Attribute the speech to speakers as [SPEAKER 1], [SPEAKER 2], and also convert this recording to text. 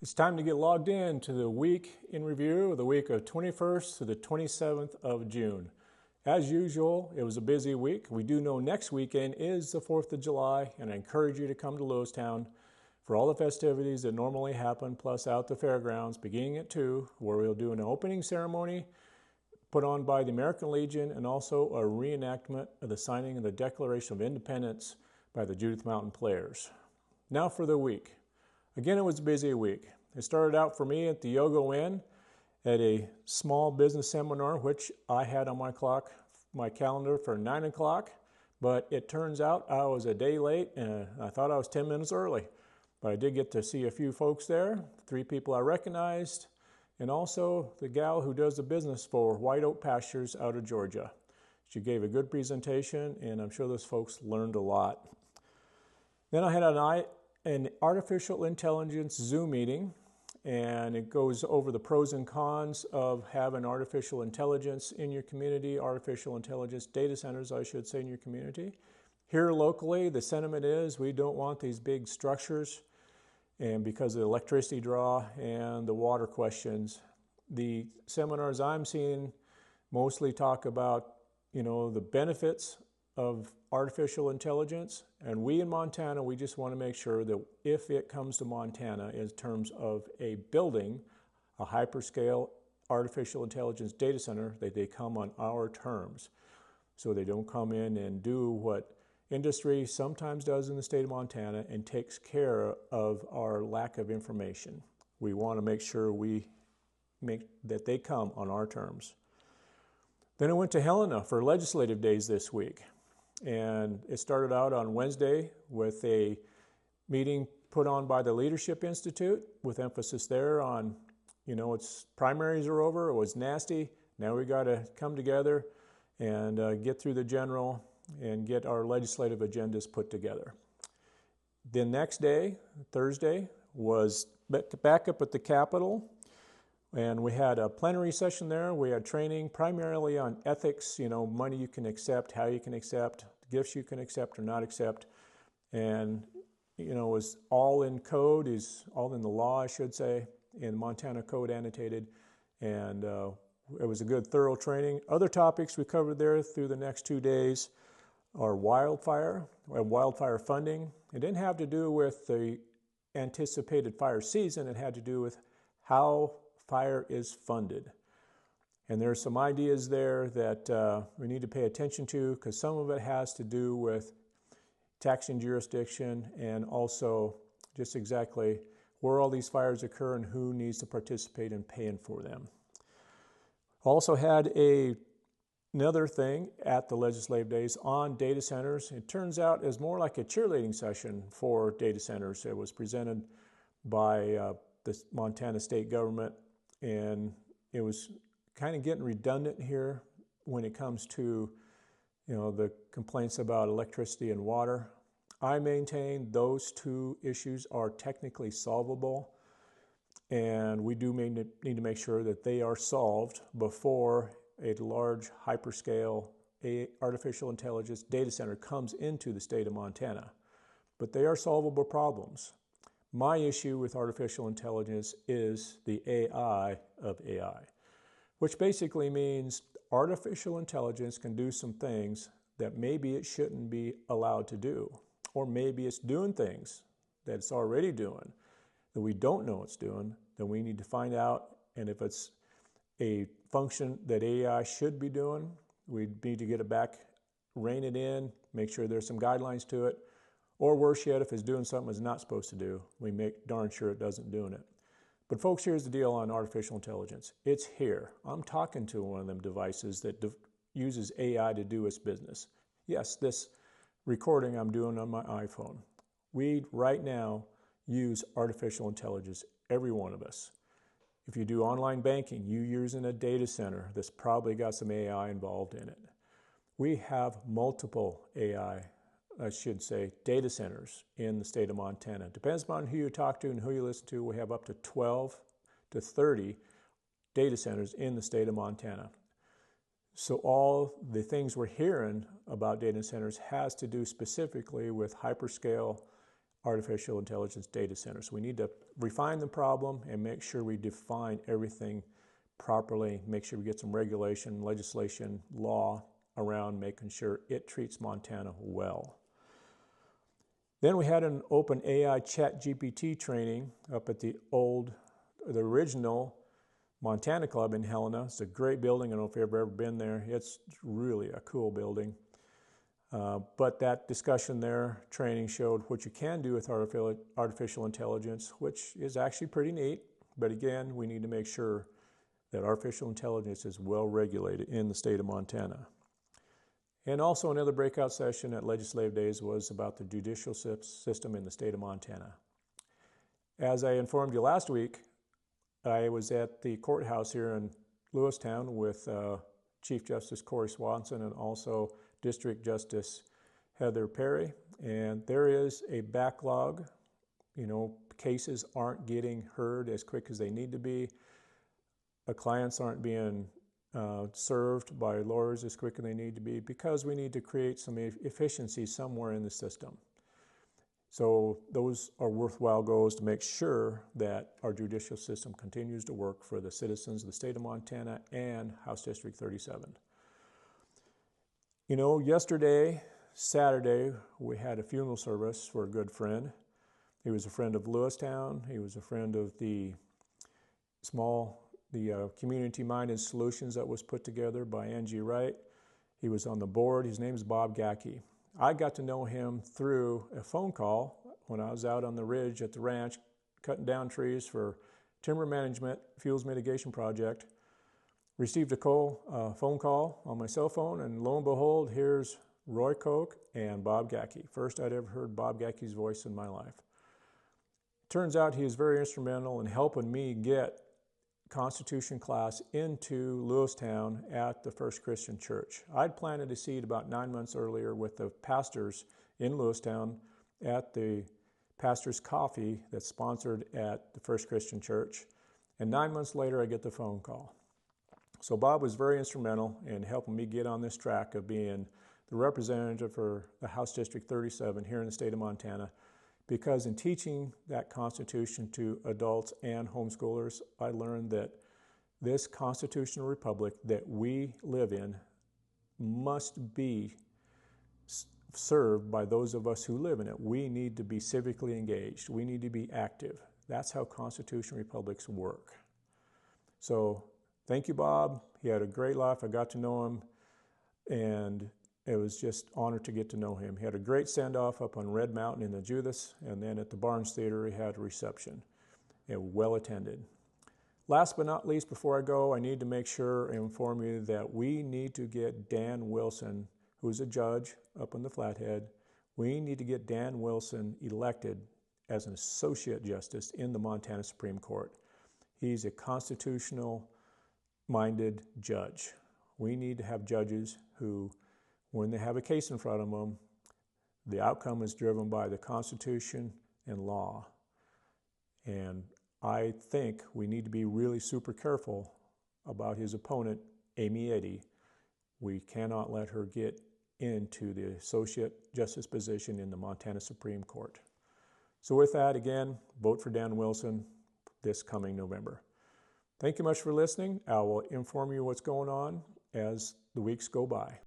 [SPEAKER 1] It's time to get logged in to the week in review, the week of 21st to the 27th of June. As usual, it was a busy week. We do know next weekend is the 4th of July, and I encourage you to come to Lewistown for all the festivities that normally happen, plus out the fairgrounds, beginning at 2, where we'll do an opening ceremony put on by the American Legion and also a reenactment of the signing of the Declaration of Independence by the Judith Mountain Players. Now for the week. Again, it was a busy week. It started out for me at the Yogo Inn at a small business seminar, which I had on my calendar for 9 o'clock, but it turns out I was a day late and I thought I was 10 minutes early. But I did get to see a few folks there, 3 people I recognized, and also the gal who does the business for White Oak Pastures out of Georgia. She gave a good presentation, and I'm sure those folks learned a lot. Then I had an artificial intelligence Zoom meeting, and it goes over the pros and cons of having artificial intelligence in your community, artificial intelligence data centers, I should say, in your community. Here locally, the sentiment is we don't want these big structures, and because of the electricity draw and the water questions. The seminars I'm seeing mostly talk about, the benefits of artificial intelligence, and we in Montana, we just want to make sure that if it comes to Montana in terms of a building, a hyperscale artificial intelligence data center, that they come on our terms. So they don't come in and do what industry sometimes does in the state of Montana and takes care of our lack of information. We want to make sure that they come on our terms. Then I went to Helena for legislative days this week. And it started out on Wednesday with a meeting put on by the Leadership Institute with emphasis there on, its primaries are over, it was nasty. Now we got to come together and get through the general and get our legislative agendas put together. The next day, Thursday, was back up at the Capitol, and we had a plenary session there. We had training primarily on ethics, money you can accept, how you can accept, gifts you can accept or not accept. And, it was all in code, is all in the law, I should say, in Montana Code annotated. And it was a good, thorough training. Other topics we covered there through the next 2 days are wildfire funding. It didn't have to do with the anticipated fire season. It had to do with how fire is funded. And there's some ideas there that we need to pay attention to, because some of it has to do with taxing jurisdiction and also just exactly where all these fires occur and who needs to participate in paying for them. Also had another thing at the legislative days on data centers. It turns out is more like a cheerleading session for data centers. It was presented by the Montana state government, and it was kind of getting redundant here when it comes to, the complaints about electricity and water. I maintain those 2 issues are technically solvable, and we do need to make sure that they are solved before a large hyperscale artificial intelligence data center comes into the state of Montana. But they are solvable problems. My issue with artificial intelligence is the AI of AI, which basically means artificial intelligence can do some things that maybe it shouldn't be allowed to do, or maybe it's doing things that it's already doing that we don't know it's doing. Then we need to find out, and if it's a function that AI should be doing, we need to get it back, rein it in, make sure there's some guidelines to it. Or worse yet, if it's doing something it's not supposed to do, we make darn sure it doesn't doing it. But folks, here's the deal on artificial intelligence. It's here. I'm talking to one of them devices that uses AI to do its business. Yes, this recording I'm doing on my iPhone. We right now use artificial intelligence, every one of us. If you do online banking, you're using a data center that's probably got some AI involved in it. We have multiple data centers in the state of Montana. Depends on who you talk to and who you listen to. We have up to 12 to 30 data centers in the state of Montana. So all the things we're hearing about data centers has to do specifically with hyperscale artificial intelligence data center. So we need to refine the problem and make sure we define everything properly, make sure we get some regulation, legislation, law around making sure it treats Montana well. Then we had an OpenAI ChatGPT training up at the original Montana Club in Helena. It's a great building. I don't know if you've ever been there. It's really a cool building. But that discussion there, training, showed what you can do with artificial intelligence, which is actually pretty neat. But again, we need to make sure that artificial intelligence is well regulated in the state of Montana. And also another breakout session at Legislative Days was about the judicial system in the state of Montana. As I informed you last week, I was at the courthouse here in Lewistown with Chief Justice Corey Swanson and also District Justice Heather Perry. And there is a backlog. Cases aren't getting heard as quick as they need to be. Clients aren't being served by lawyers as quick as they need to be because we need to create some efficiency somewhere in the system. So those are worthwhile goals to make sure that our judicial system continues to work for the citizens of the state of Montana and House District 37. Yesterday, Saturday, we had a funeral service for a good friend. He was a friend of Lewistown. He was a friend of the community-minded solutions that was put together by Angie Wright. He was on the board. His name is Bob Gackey. I got to know him through a phone call when I was out on the ridge at the ranch cutting down trees for timber management fuels mitigation project. Received a phone call on my cell phone, and lo and behold, here's Roy Koch and Bob Gackey. First I'd ever heard Bob Gackey's voice in my life. Turns out he was very instrumental in helping me get Constitution class into Lewistown at the First Christian Church. I'd planted a seed about 9 months earlier with the pastors in Lewistown at the pastor's coffee that's sponsored at the First Christian Church. And 9 months later, I get the phone call. So Bob was very instrumental in helping me get on this track of being the representative for the House District 37 here in the state of Montana, because in teaching that Constitution to adults and homeschoolers, I learned that this constitutional republic that we live in must be served by those of us who live in it. We need to be civically engaged. We need to be active. That's how constitutional republics work. So thank you, Bob. He had a great life. I got to know him, and it was just an honor to get to know him. He had a great send-off up on Red Mountain in the Judas, and then at the Barnes Theater he had a reception. Well attended. Last but not least, before I go, I need to make sure and inform you that we need to get Dan Wilson, who's a judge up in the Flathead. We need to get Dan Wilson elected as an associate justice in the Montana Supreme Court. He's a constitutional-minded judge. We need to have judges who, when they have a case in front of them, the outcome is driven by the Constitution and law. And I think we need to be really super careful about his opponent, Amy Eddy. We cannot let her get into the associate justice position in the Montana Supreme Court. So with that, again, vote for Dan Wilson this coming November. Thank you much for listening. I will inform you what's going on as the weeks go by.